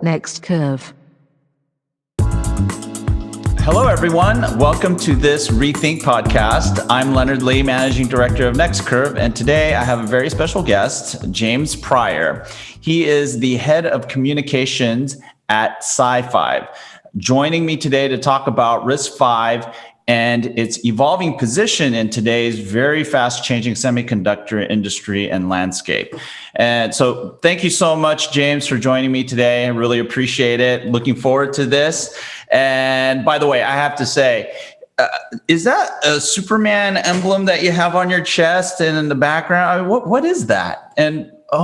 Next curve. Hello, everyone. Welcome to this Rethink podcast. I'm Leonard Lee, Managing Director of NextCurve, and today I have a very special guest, James Pryor. He is the Head of Communications at SiFive. Joining me today to talk about RISC-V and its evolving position in today's very fast-changing semiconductor industry and landscape. And so thank you so much, James, for joining me today. I really appreciate it. Looking forward to this. And by the way, I have to say, is that a Superman emblem that you have on your chest and in the background? I mean, what is that? And yeah,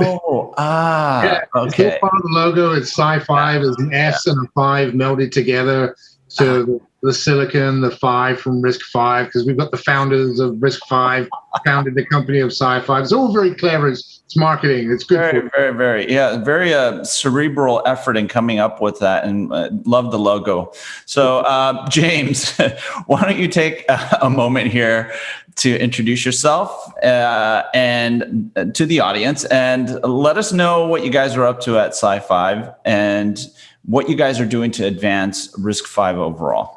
okay. It's all part of the logo. It's SiFive. There's an S and a 5 melded together to the silicon, the 5 from RISC-V, because we've got the founders of RISC-V founded the company of SiFive. It's all very clever. It's marketing. It's good. Very cerebral effort in coming up with that, and love the logo. So, James, why don't you take a moment here to introduce yourself and to the audience, and let us know what you guys are up to at SiFive and what you guys are doing to advance RISC-V overall.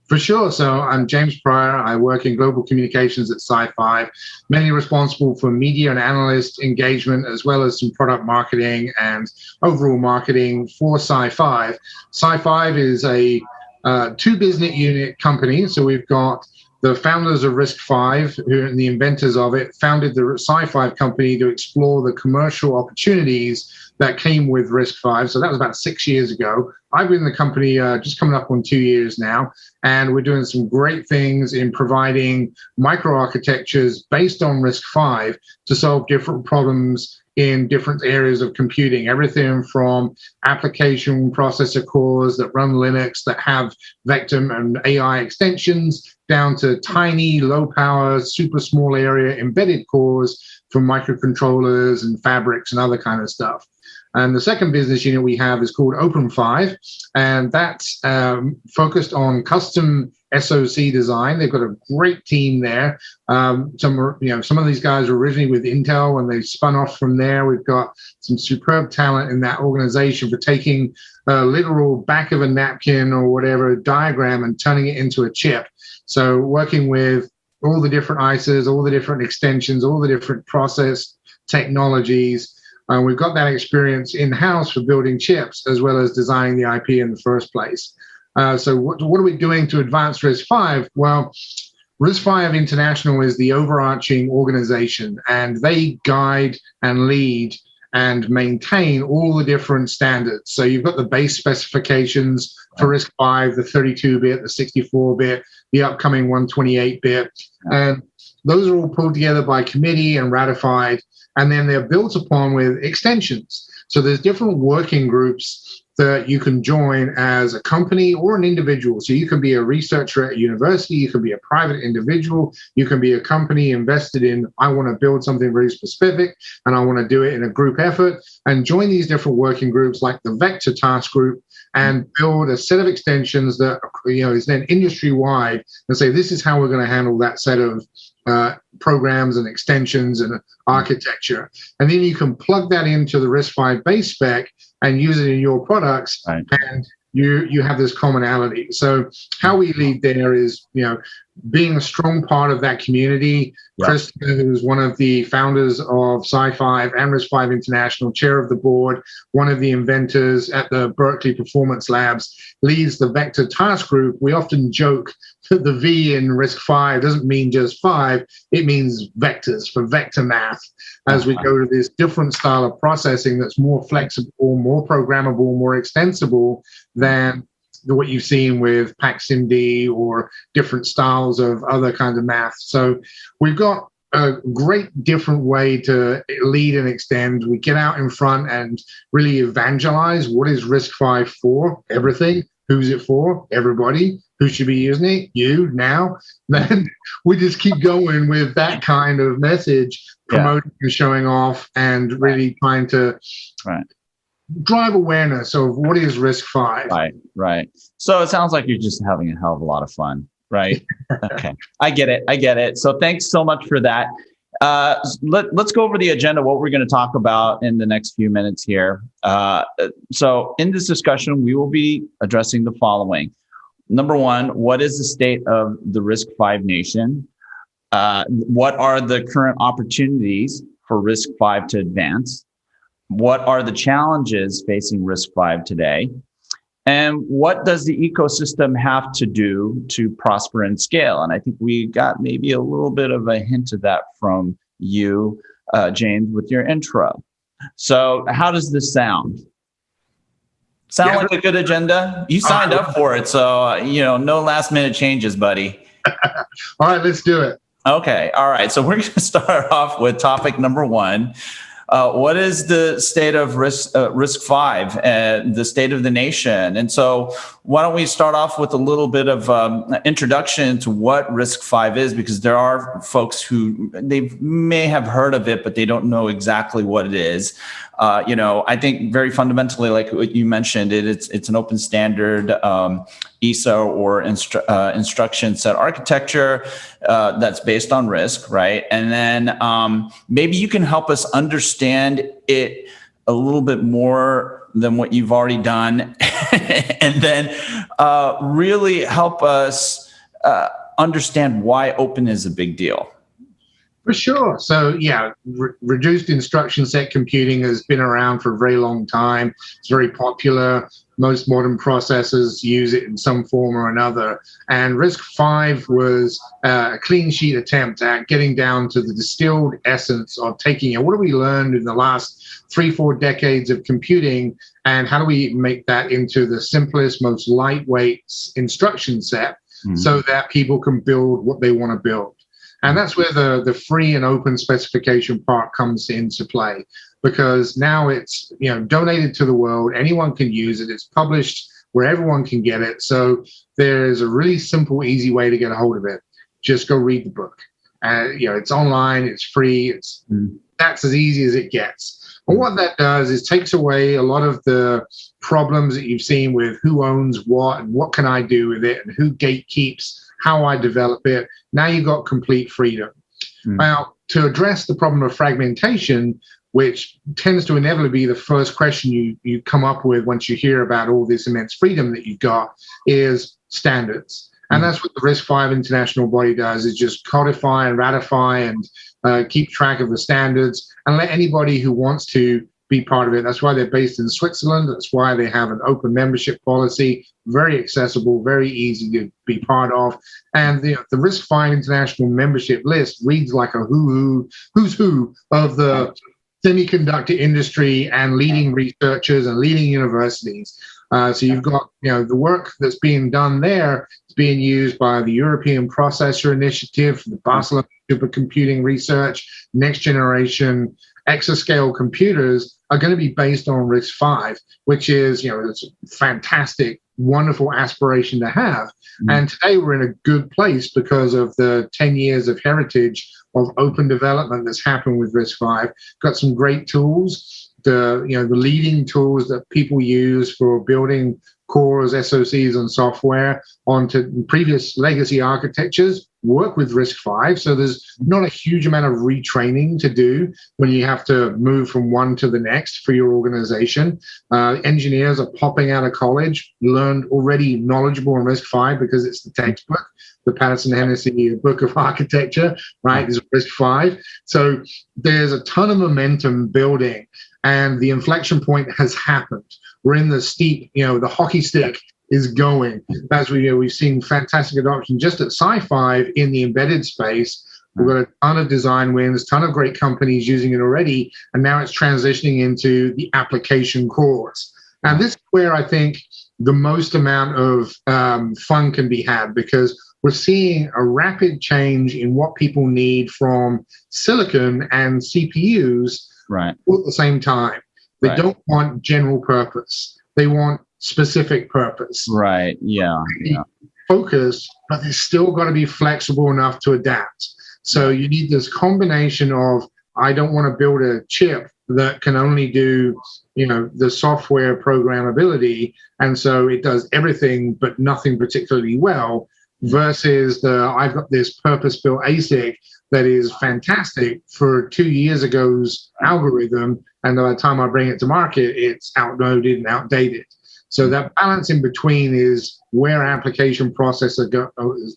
For sure. So I'm James Pryor. I work in global communications at SiFive, mainly responsible for media and analyst engagement, as well as some product marketing and overall marketing for SiFive. SiFive is a 2-business unit company. So we've got the founders of RISC-V, who are the inventors of it, founded the SiFive company to explore the commercial opportunities that came with RISC-V. So that was about 6 years ago. I've been in the company just coming up on 2 years now, and we're doing some great things in providing microarchitectures based on RISC-V to solve different problems in different areas of computing, everything from application processor cores that run Linux that have vector and AI extensions, down to tiny, low power, super small area embedded cores for microcontrollers and fabrics and other kind of stuff. And the second business unit we have is called OpenFive, and that's focused on custom SoC design. They've got a great team there. Some of these guys were originally with Intel when they spun off from there. We've got some superb talent in that organization for taking a literal back of a napkin or whatever diagram and turning it into a chip. So working with all the different ICs, all the different extensions, all the different process technologies. We've got that experience in-house for building chips as well as designing the IP in the first place. So what are we doing to advance RISC-V? Well, RISC-V International is the overarching organization, and they guide and lead and maintain all the different standards. So you've got the base specifications for RISC-V, the 32-bit, the 64-bit, the upcoming 128-bit. And those are all pulled together by committee and ratified, and then they're built upon with extensions. So there's different working groups that you can join as a company or an individual. So you can be a researcher at a university, you can be a private individual, you can be a company invested in, I want to build something very specific and I want to do it in a group effort, and join these different working groups like the Vector Task Group and build a set of extensions that is then industry-wide and say, this is how we're going to handle that set of programs and extensions and architecture. And then you can plug that into the RISC-V base spec and use it in your products, right. And you have this commonality. So how we lead there is, being a strong part of that community. Yep. Chris, who's one of the founders of SiFive and RISC-V International, chair of the board, one of the inventors at the Berkeley Performance Labs, leads the Vector Task Group. We often joke that the V in RISC-V doesn't mean just 5, it means vectors, for vector math, as we go to this different style of processing that's more flexible, more programmable, more extensible than what you've seen with PackSimD or different styles of other kinds of math. So we've got a great different way to lead and extend. We get out in front and really evangelize what is RISC-V for, everything. Who's it for? Everybody. Who should be using it? You now. Then we just keep going with that kind of message, promoting and showing off and really trying to drive awareness of what is RISC-V. Right. So it sounds like you're just having a hell of a lot of fun, right? Okay. I get it. So thanks so much for that. Let's go over the agenda, what we're going to talk about in the next few minutes here. So in this discussion, we will be addressing the following. Number one, what is the state of the RISC-V nation? What are the current opportunities for RISC-V to advance? What are the challenges facing RISC-V today? And what does the ecosystem have to do to prosper and scale? And I think we got maybe a little bit of a hint of that from you, James, with your intro. So how does this sound? Sound like a good agenda? You signed up for it, so no last minute changes, buddy. All right, let's do it. Okay, all right. So we're going to start off with topic number one. What is the state of RISC-V and the state of the nation? And so why don't we start off with a little bit of introduction to what RISC-V is, because there are folks who they may have heard of it, but they don't know exactly what it is. I think very fundamentally, like what you mentioned, it's an open standard ESA or instruction set architecture that's based on RISC, right? And then maybe you can help us understand it a little bit more than what you've already done, and then really help us understand why open is a big deal. For sure. So reduced instruction set computing has been around for a very long time. It's very popular. Most modern processors use it in some form or another. And RISC-V was a clean sheet attempt at getting down to the distilled essence of taking what have we learned in the last 3-4 decades of computing, and how do we make that into the simplest, most lightweight instruction set so that people can build what they want to build. And that's where the free and open specification part comes into play, because now it's donated to the world. Anyone can use it. It's published where everyone can get it. So there's a really simple, easy way to get a hold of it. Just go read the book. It's online. It's free. That's as easy as it gets. And what that does is takes away a lot of the problems that you've seen with who owns what and what can I do with it and who gatekeeps how I develop it. Now you've got complete freedom. Now, to address the problem of fragmentation, which tends to inevitably be the first question you come up with once you hear about all this immense freedom that you've got, is standards. And that's what the RISC-V international body does, is just codify and ratify and keep track of the standards and let anybody who wants to be part of it. That's why they're based in Switzerland. That's why they have an open membership policy, very accessible, very easy to be part of. And the RISC-V international membership list reads like a who's who of the semiconductor industry and leading researchers and leading universities. So you've got the work that's being done there is being used by the European Processor Initiative, the Barcelona Supercomputing Research, next generation exascale computers are going to be based on RISC-V, which is, it's a fantastic, wonderful aspiration to have. And today we're in a good place because of the 10 years of heritage of open development that's happened with RISC-V. Got some great tools, the leading tools that people use for building cores, SoCs, and software onto previous legacy architectures work with RISC-V. So there's not a huge amount of retraining to do when you have to move from one to the next for your organization. Engineers are popping out of college, learned already knowledgeable in RISC-V because it's the textbook. The Patterson-Hennessy Book of Architecture, right, is RISC-V. So there's a ton of momentum building, and the inflection point has happened. We're in the steep, the hockey stick is going. As we've seen fantastic adoption just at SiFive in the embedded space. We've got a ton of design wins, ton of great companies using it already, and now it's transitioning into the application cores. And this is where I think the most amount of fun can be had, because we're seeing a rapid change in what people need from silicon and CPUs all at the same time. They don't want general purpose. They want specific purpose. Right. Yeah. Focused, but they've still got to be flexible enough to adapt. So you need this combination of, I don't want to build a chip that can only do, the software programmability, and so it does everything but nothing particularly well. versus I've got this purpose-built ASIC that is fantastic for 2 years ago's algorithm, and by the time I bring it to market, it's outmoded and outdated. So that balance in between is where application processors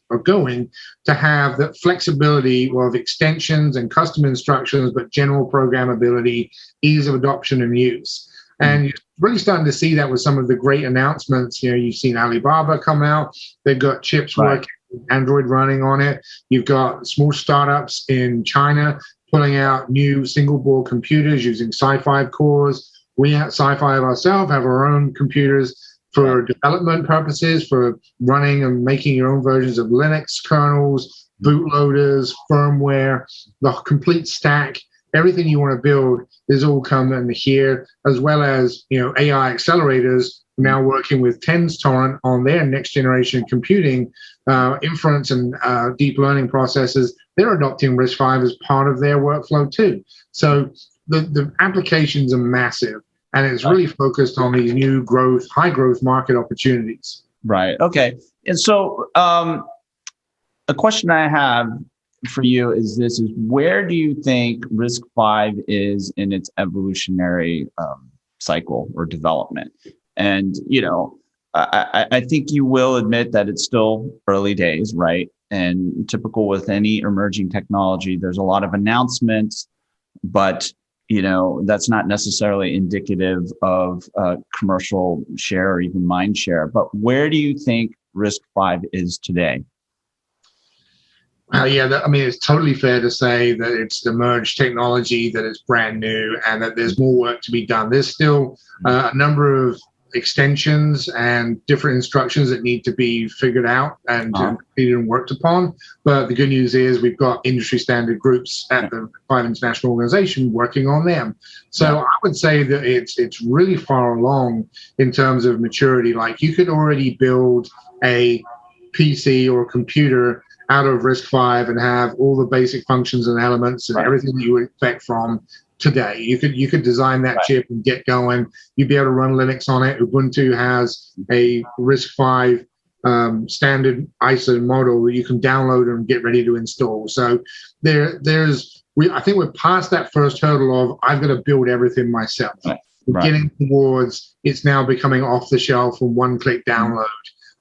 are going to have that flexibility of extensions and custom instructions, but general programmability, ease of adoption and use. And you're really starting to see that with some of the great announcements. You've seen Alibaba come out. They've got chips working, Android running on it. You've got small startups in China pulling out new single-board computers using SiFive cores. We at SiFive ourselves have our own computers for development purposes, for running and making your own versions of Linux kernels, bootloaders, firmware, the complete stack. Everything you want to build is all coming here, as well as AI accelerators now working with TENS Torrent on their next generation computing inference and deep learning processes. They're adopting RISC-V as part of their workflow too. So the applications are massive, and it's really focused on these new growth, high growth market opportunities. Right. Okay. And so a question I have for you is this: is where do you think RISC-V is in its evolutionary cycle or development? And I think you will admit that it's still early days, right? And typical with any emerging technology, there's a lot of announcements, but that's not necessarily indicative of commercial share or even mind share. But where do you think RISC-V is today? It's totally fair to say that it's the merged technology, that it's brand new, and that there's more work to be done. There's still a number of extensions and different instructions that need to be figured out and completed and worked upon. But the good news is we've got industry standard groups at the RISC-V International Organization working on them. So I would say that it's really far along in terms of maturity. Like, you could already build a PC or a computer out of RISC-V and have all the basic functions and elements and everything that you would expect from today. You could design that chip and get going. You'd be able to run Linux on it. Ubuntu has a RISC-V standard ISO model that you can download and get ready to install. So I think we're past that first hurdle of I've got to build everything myself. We're getting towards it's now becoming off the shelf and one-click download.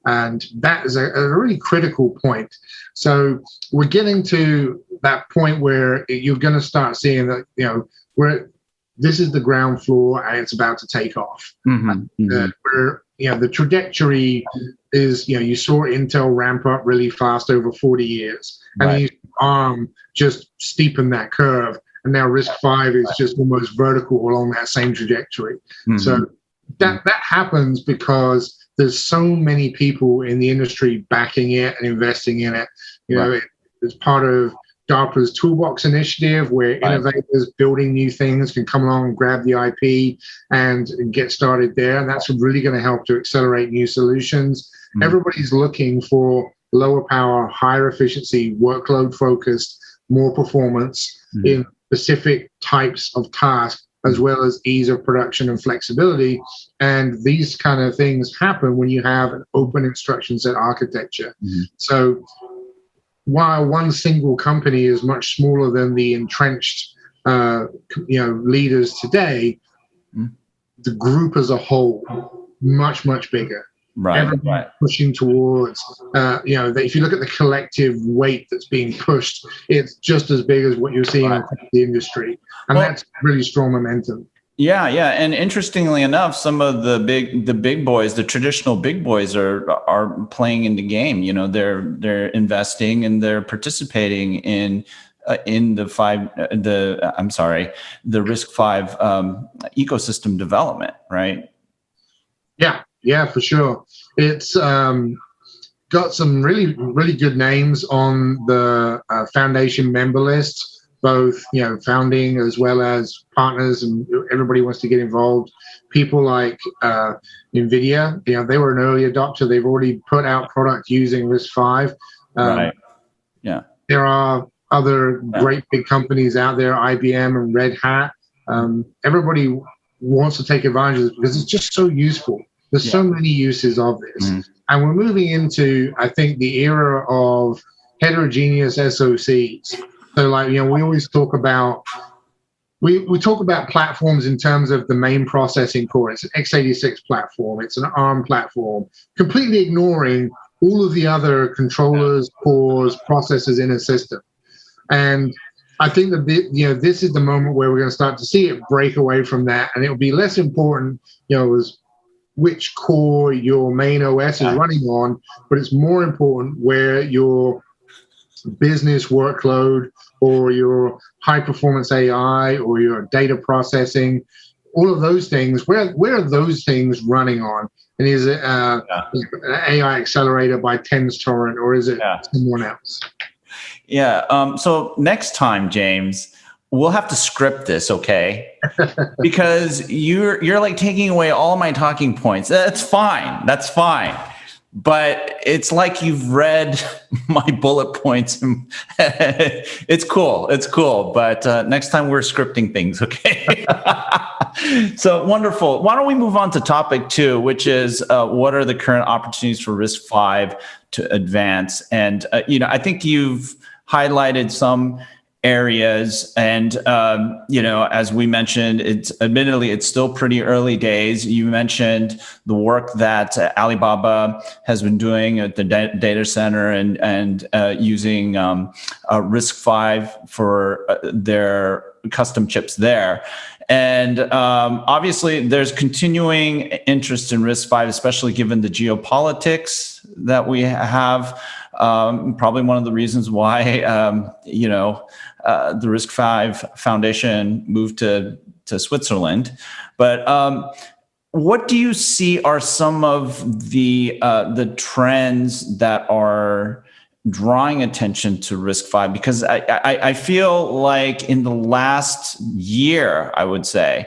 And that is a really critical point. So we're getting to that point where you're going to start seeing that, this is the ground floor and it's about to take off. The trajectory is, you saw Intel ramp up really fast over 40 years. And then you ARM just steepen that curve. And now RISC-V is just almost vertical along that same trajectory. So that happens because there's so many people in the industry backing it and investing in it. It's part of DARPA's Toolbox initiative, where innovators building new things can come along and grab the IP and get started there. And that's really going to help to accelerate new solutions. Everybody's looking for lower power, higher efficiency, workload focused, more performance in specific types of tasks, as well as ease of production and flexibility. And these kind of things happen when you have an open instruction set architecture. So while one single company is much smaller than the entrenched leaders today, the group as a whole, much, much bigger. Everyone pushing towards, if you look at the collective weight that's being pushed, it's just as big as what you're seeing in the industry. And that's really strong momentum. Yeah. And interestingly enough, some of the big boys, the traditional big boys are playing in the game. They're investing and they're participating in the RISC-V ecosystem development, right? Yeah, for sure. It's got some really, really good names on the foundation member list, both founding as well as partners, and everybody wants to get involved. People like NVIDIA, they were an early adopter. They've already put out product using RISC-V. There are other great big companies out there, IBM and Red Hat. Everybody wants to take advantage of it because it's just so useful. There's so many uses of this. And we're moving into, I think, the era of heterogeneous SoCs. So, like, we always talk about, we talk about platforms in terms of the main processing core. It's an x86 platform. It's an ARM platform, completely ignoring all of the other controllers, cores, processors in a system. And I think that this is the moment where we're going to start to see it break away from that, and it'll be less important, as which core your main OS is running on, but it's more important where your business workload or your high performance AI or your data processing, all of those things, where are those things running on? And is it an AI accelerator by Tens Torrent, or is it someone else? Yeah. So next time, James, we'll have to script this, okay? Because you're like taking away all my talking points. That's fine. That's fine. But it's like you've read my bullet points. It's cool. It's cool. But next time we're scripting things, okay? So wonderful. Why don't we move on to topic 2, which is what are the current opportunities for RISC-V to advance? And I think you've highlighted some areas, and as we mentioned, it's still pretty early days. You mentioned the work that Alibaba has been doing at the data center and using RISC-V for their custom chips there. And obviously, there's continuing interest in RISC-V, especially given the geopolitics that we have. Probably one of the reasons why the RISC-V Foundation moved to Switzerland. But what do you see are some of the trends that are drawing attention to RISC-V? Because I feel like in the last year, I would say,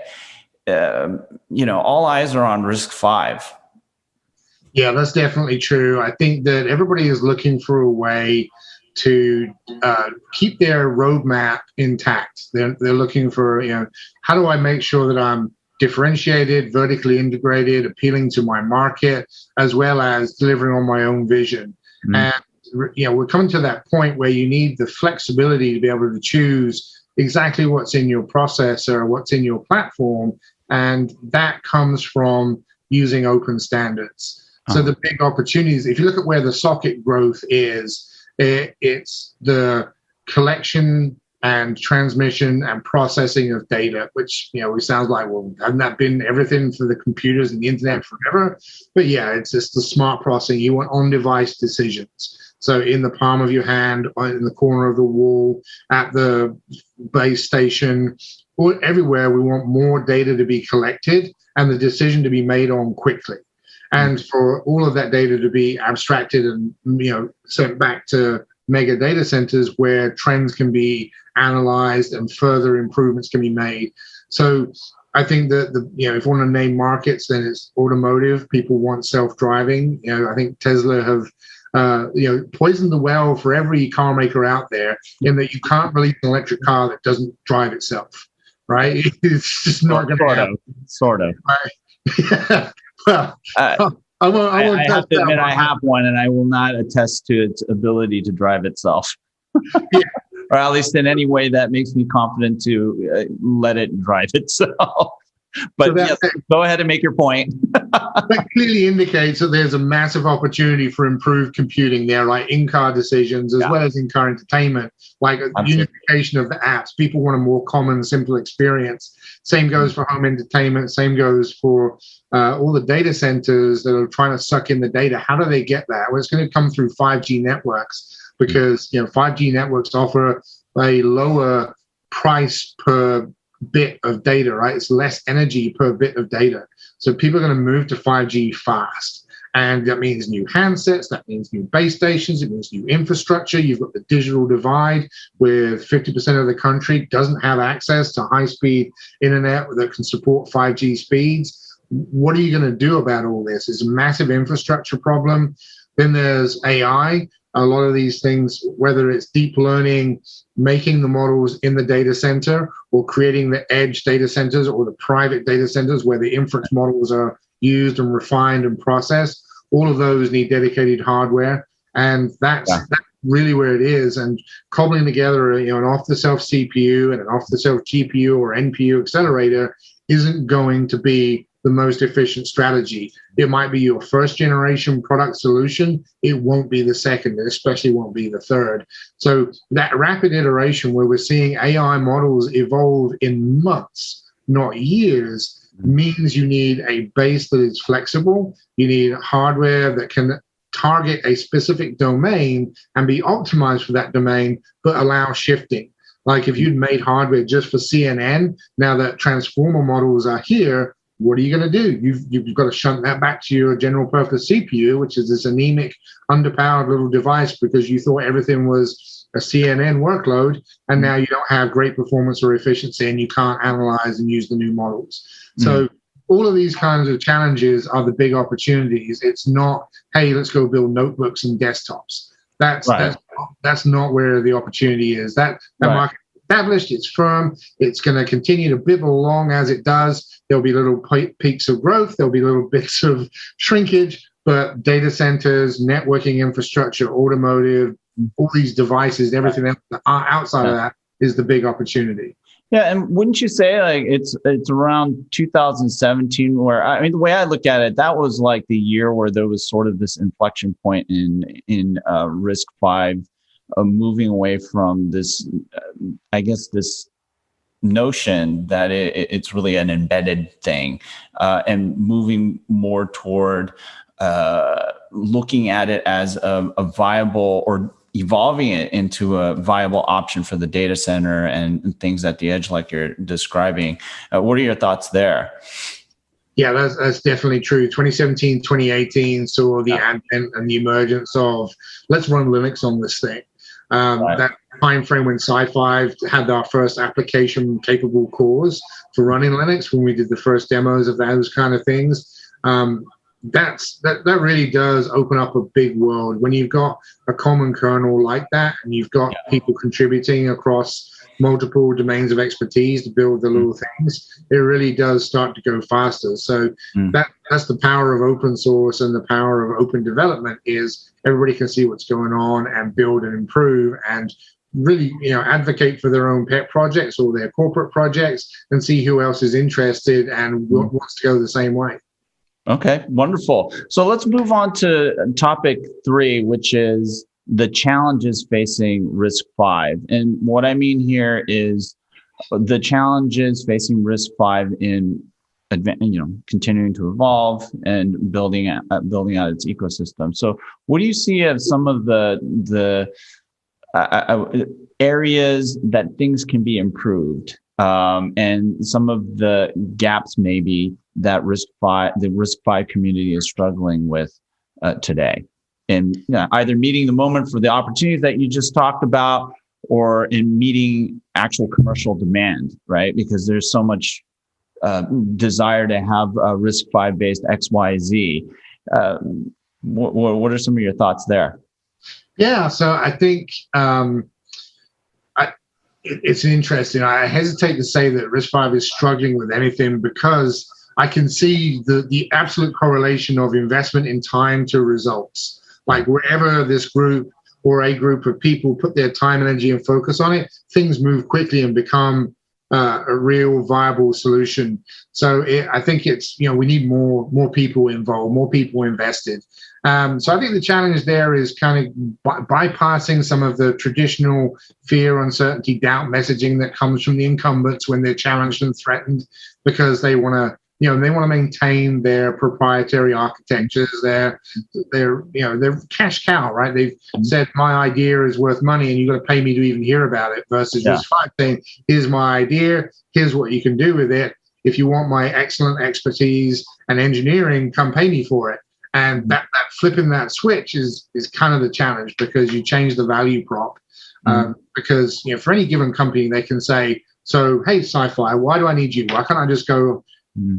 all eyes are on RISC-V. Yeah, that's definitely true. I think that everybody is looking for a way to keep their roadmap intact. They're looking for, how do I make sure that I'm differentiated, vertically integrated, appealing to my market, as well as delivering on my own vision. Mm-hmm. And we're coming to that point where you need the flexibility to be able to choose exactly what's in your processor, what's in your platform, and that comes from using open standards. So the big opportunities, if you look at where the socket growth is, it's the collection and transmission and processing of data, which, we sound like, well, hasn't that been everything for the computers and the internet forever? But yeah, it's just the smart processing. You want on-device decisions. So in the palm of your hand, in the corner of the wall, at the base station, or everywhere, we want more data to be collected and the decision to be made on quickly. And for all of that data to be abstracted and sent back to mega data centers where trends can be analyzed and further improvements can be made. So I think that if you want to name markets, then it's automotive. People want self-driving. I think Tesla have poisoned the well for every car maker out there, in that you can't release an electric car that doesn't drive itself, right? It's just not going to happen. Sort of. Right? Well, I have to admit I have one, and I will not attest to its ability to drive itself. Yeah. Or at least in any way that makes me confident to let it drive itself. But yes, go ahead and make your point. That clearly indicates that there's a massive opportunity for improved computing there, like in-car decisions as well as in-car entertainment, like unification of the apps. People want a more common, simple experience. Same goes for home entertainment. Same goes for all the data centers that are trying to suck in the data. How do they get that? Well, it's going to come through 5G networks, because 5G networks offer a lower price per bit of data, right? It's less energy per bit of data. So people are going to move to 5G fast. And that means new handsets, that means new base stations, it means new infrastructure. You've got the digital divide, where 50% of the country doesn't have access to high-speed internet that can support 5G speeds. What are you going to do about all this? It's a massive infrastructure problem. Then there's AI. A lot of these things, whether it's deep learning, making the models in the data center, or creating the edge data centers or the private data centers where the inference models are used and refined and processed, All of those need dedicated hardware, and that's really where it is. And cobbling together, an off-the-shelf CPU and an off-the-shelf GPU or NPU accelerator isn't going to be the most efficient strategy. It might be your first generation product solution. It won't be the second, and especially won't be the third. So that rapid iteration where we're seeing AI models evolve in months, not years, means you need a base that is flexible. You need hardware that can target a specific domain and be optimized for that domain, but allow shifting. Like if you'd made hardware just for CNN, now that transformer models are here, what are you going to do? You've got to shunt that back to your general purpose CPU, which is this anemic, underpowered little device because you thought everything was a CNN workload, and now you don't have great performance or efficiency, and you can't analyze and use the new models. So all of these kinds of challenges are the big opportunities. It's not, hey, let's go build notebooks and desktops. That's not where the opportunity is. That market is established, it's firm, it's going to continue to bibble along as it does. There'll be little peaks of growth, there'll be little bits of shrinkage, but data centers, networking infrastructure, automotive, all these devices, everything else outside of that is the big opportunity. Yeah, and wouldn't you say like it's around 2017 where, I mean, the way I look at it, that was like the year where there was sort of this inflection point in RISC-V, moving away from this, I guess, this notion that it's really an embedded thing, and moving more toward looking at it as a viable, or evolving it into a viable option for the data center and things at the edge like you're describing. What are your thoughts there? Yeah, that's definitely true. 2017, 2018 saw the advent and the emergence of, let's run Linux on this thing. That time frame when SiFive had our first application capable cores for running Linux, when we did the first demos of those kind of things. That really does open up a big world when you've got a common kernel like that, and you've got people contributing across multiple domains of expertise to build the little things. It really does start to go faster. So that's the power of open source, and the power of open development is everybody can see what's going on and build and improve and really, advocate for their own pet projects or their corporate projects and see who else is interested and wants to go the same way. Okay, wonderful. So let's move on to topic 3, which is the challenges facing RISC-V. And what I mean here is the challenges facing RISC-V in continuing to evolve and building out its ecosystem. So what do you see as some of the areas that things can be improved, and some of the gaps maybe that the RISC-V community is struggling with today, and either meeting the moment for the opportunities that you just talked about, or in meeting actual commercial demand, right? Because there's so much desire to have a RISC-V based XYZ. What are some of your thoughts there? Yeah, so I think it's interesting. I hesitate to say that RISC-V is struggling with anything, because I can see the absolute correlation of investment in time to results. Like wherever this group or a group of people put their time, energy, and focus on it, things move quickly and become a real viable solution. So I think it's, we need more people involved, more people invested. So I think the challenge there is kind of bypassing some of the traditional fear, uncertainty, doubt messaging that comes from the incumbents when they're challenged and threatened, because they want to maintain their proprietary architectures, their cash cow, right? They've said my idea is worth money and you've got to pay me to even hear about it, versus RISC-V saying, here's my idea, here's what you can do with it. If you want my excellent expertise and engineering, come pay me for it. And that flipping that switch is kind of the challenge, because you change the value prop. Because for any given company, they can say, so hey, SiFive, why do I need you? Why can't I just go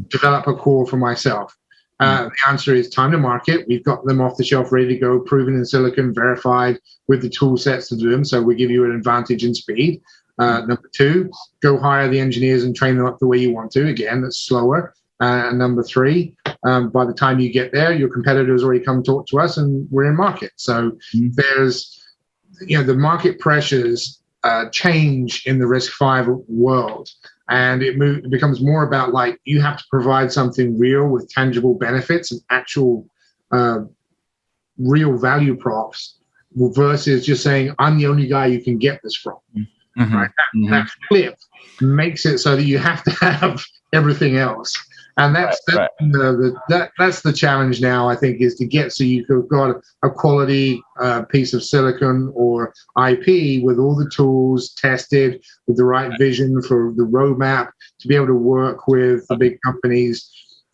develop a core for myself? The answer is time to market. We've got them off the shelf, ready to go, proven in silicon, verified with the tool sets to do them. So we give you an advantage in speed. Number 2, go hire the engineers and train them up the way you want to. Again, that's slower. And number three, by the time you get there, your competitors already come talk to us and we're in market. So there's, the market pressures change in the RISC-V world. And it becomes more about like you have to provide something real with tangible benefits and actual real value props versus just saying, I'm the only guy you can get this from. Right? That flip makes it so that you have to have everything else. And that's the challenge now, I think, is to get so you've got a quality piece of silicon or IP with all the tools tested, with the right vision for the roadmap to be able to work with the big companies.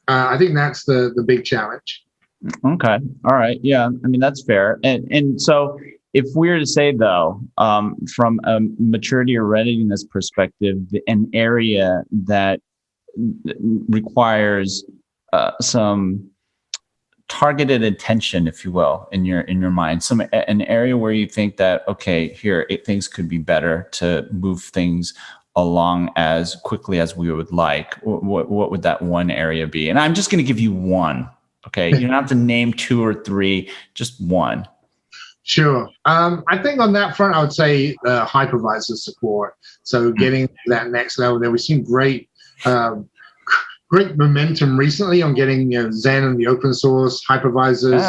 I think that's the big challenge. Okay. All right. Yeah. I mean, that's fair. And so if we were to say, though, from a maturity or readiness perspective, an area that requires some targeted attention, if you will, in your mind, an area where you think that, okay, here things could be better to move things along as quickly as we would like. What would that one area be? And I'm just going to give you one. Okay, you don't have to name two or three, just one. Sure. I think on that front, I would say hypervisor support. So getting to that next level there, we've seen great momentum recently on getting Zen and the open source hypervisors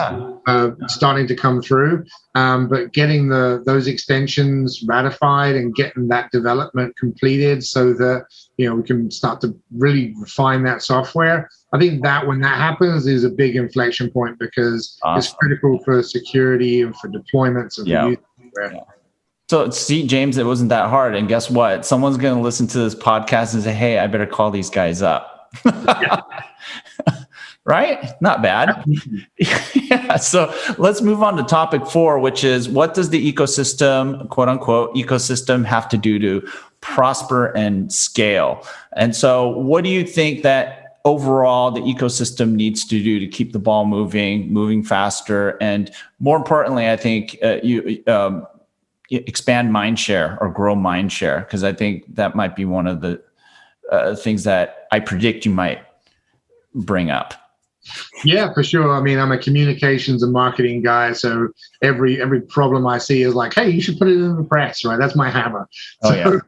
starting to come through. But getting those extensions ratified and getting that development completed so that we can start to really refine that software. I think that when that happens is a big inflection point because it's critical for security and for deployments and for use. Yeah. So see, James, it wasn't that hard. And guess what? Someone's going to listen to this podcast and say, hey, I better call these guys up. Right? Not bad. Yeah. So let's move on to topic 4, which is what does the ecosystem, quote unquote, ecosystem have to do to prosper and scale? And so what do you think that overall the ecosystem needs to do to keep the ball moving faster? And more importantly, I think you expand mind share or grow mind share, because I think that might be one of the things that I predict you might bring up. Yeah, for sure. I mean, I'm a communications and marketing guy, so every problem I see is like, hey, you should put it in the press, right? That's my hammer. Yeah.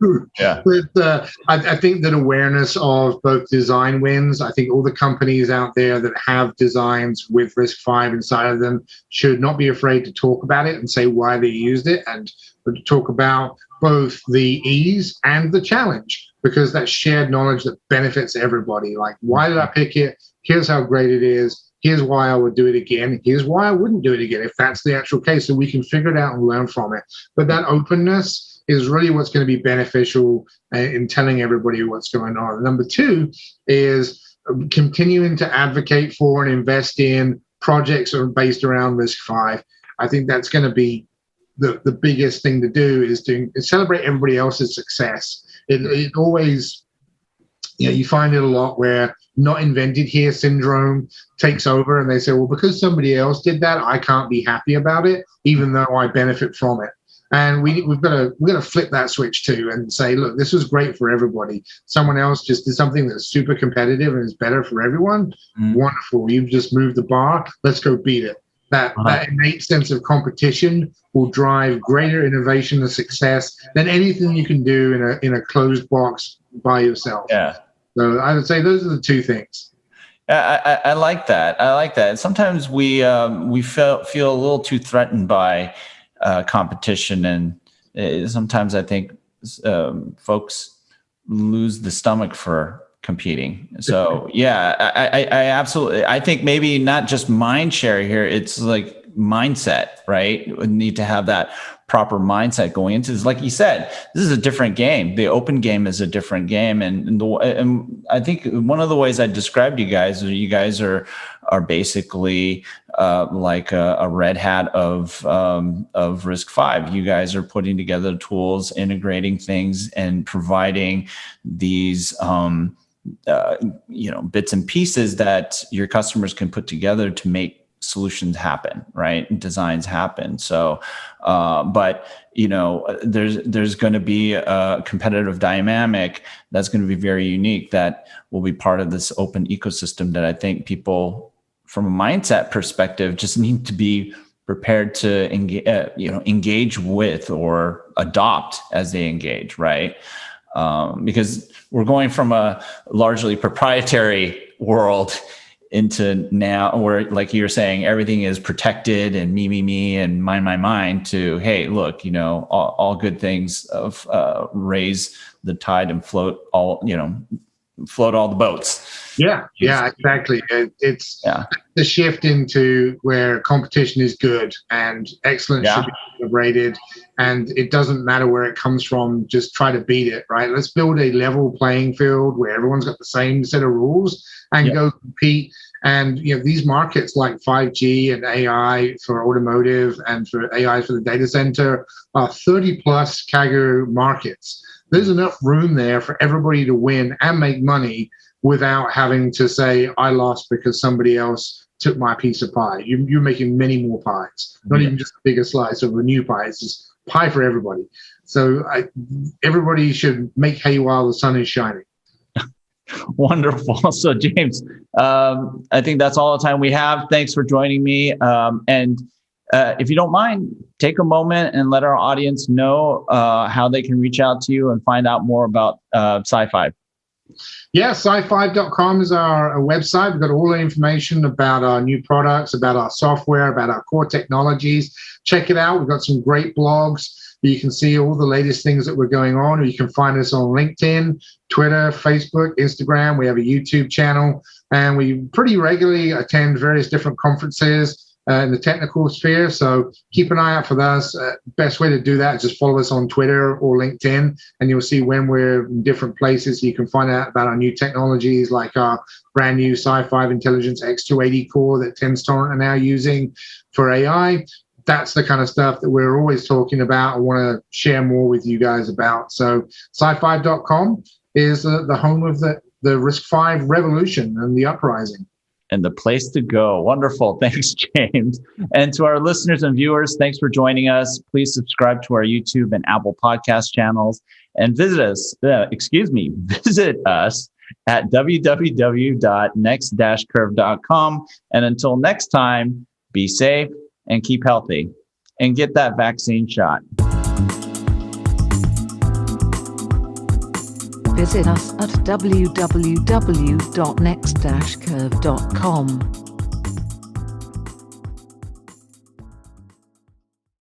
But I think that awareness of both design wins, I think all the companies out there that have designs with RISC-V inside of them should not be afraid to talk about it and say why they used it, and to talk about both the ease and the challenge, because that's shared knowledge that benefits everybody. Like, why did I pick it? Here's how great it is. Here's why I would do it again. Here's why I wouldn't do it again, if that's the actual case. So we can figure it out and learn from it. But that openness is really what's going to be beneficial in telling everybody what's going on. Number 2 is continuing to advocate for and invest in projects that are based around RISC-V. I think that's going to be the biggest thing to do, is to celebrate everybody else's success. It always, you find it a lot where not invented here syndrome takes over, and they say, well, because somebody else did that, I can't be happy about it, even though I benefit from it. And we've got to flip that switch too and say, look, this was great for everybody. Someone else just did something that's super competitive and is better for everyone. Wonderful. You've just moved the bar. Let's go beat it. That innate sense of competition will drive greater innovation and success than anything you can do in a closed box by yourself. Yeah. So I would say those are the 2 things. I like that. I like that. Sometimes we feel a little too threatened by competition, and sometimes I think folks lose the stomach for competing. So yeah, I absolutely. I think maybe not just mind share here. It's like mindset, right? We need to have that proper mindset going into this. Like you said, this is a different game. The open game is a different game. And I think one of the ways I described you guys are basically like a red hat of RISC-V. You guys are putting together tools, integrating things, and providing these bits and pieces that your customers can put together to make solutions happen, right? And designs happen. So, but there's going to be a competitive dynamic that's going to be very unique that will be part of this open ecosystem that I think people, from a mindset perspective, just need to be prepared to engage with or adopt as they engage, right? Because we're going from a largely proprietary world into now where, like you're saying, everything is protected and me and mine to, hey, look, all good things of raise the tide and float all the boats. Yeah, exactly. It's the shift into where competition is good and excellence should be celebrated, and it doesn't matter where it comes from, just try to beat it, right? Let's build a level playing field where everyone's got the same set of rules and go compete. And these markets like 5G and AI for automotive and for AI for the data center are 30 plus CAGR markets. There's enough room there for everybody to win and make money without having to say, I lost because somebody else took my piece of pie. You're making many more pies, not even just a bigger slice of a new pie. It's just pie for everybody. So everybody should make hay while the sun is shining. Wonderful. So James, I think that's all the time we have. Thanks for joining me. And if you don't mind, take a moment and let our audience know how they can reach out to you and find out more about SiFive. Yeah, SiFive.com is our website. We've got all the information about our new products, about our software, about our core technologies. Check it out. We've got some great blogs. You can see all the latest things that we're going on. You can find us on LinkedIn, Twitter, Facebook, Instagram. We have a YouTube channel, and we pretty regularly attend various different conferences in the technical sphere. So keep an eye out for us. Best way to do that is just follow us on Twitter or LinkedIn, and you'll see when we're in different places. You can find out about our new technologies, like our brand new SiFive Intelligence X280 core that Tenstorrent are now using for AI. That's the kind of stuff that we're always talking about and want to share more with you guys about. So SiFive.com is the home of the RISC-V revolution and the uprising. And the place to go. Wonderful. Thanks, James. And to our listeners and viewers, thanks for joining us. Please subscribe to our YouTube and Apple podcast channels and visit us at www.next-curve.com. And until next time, be safe and keep healthy and get that vaccine shot. Visit us at www.next-curve.com.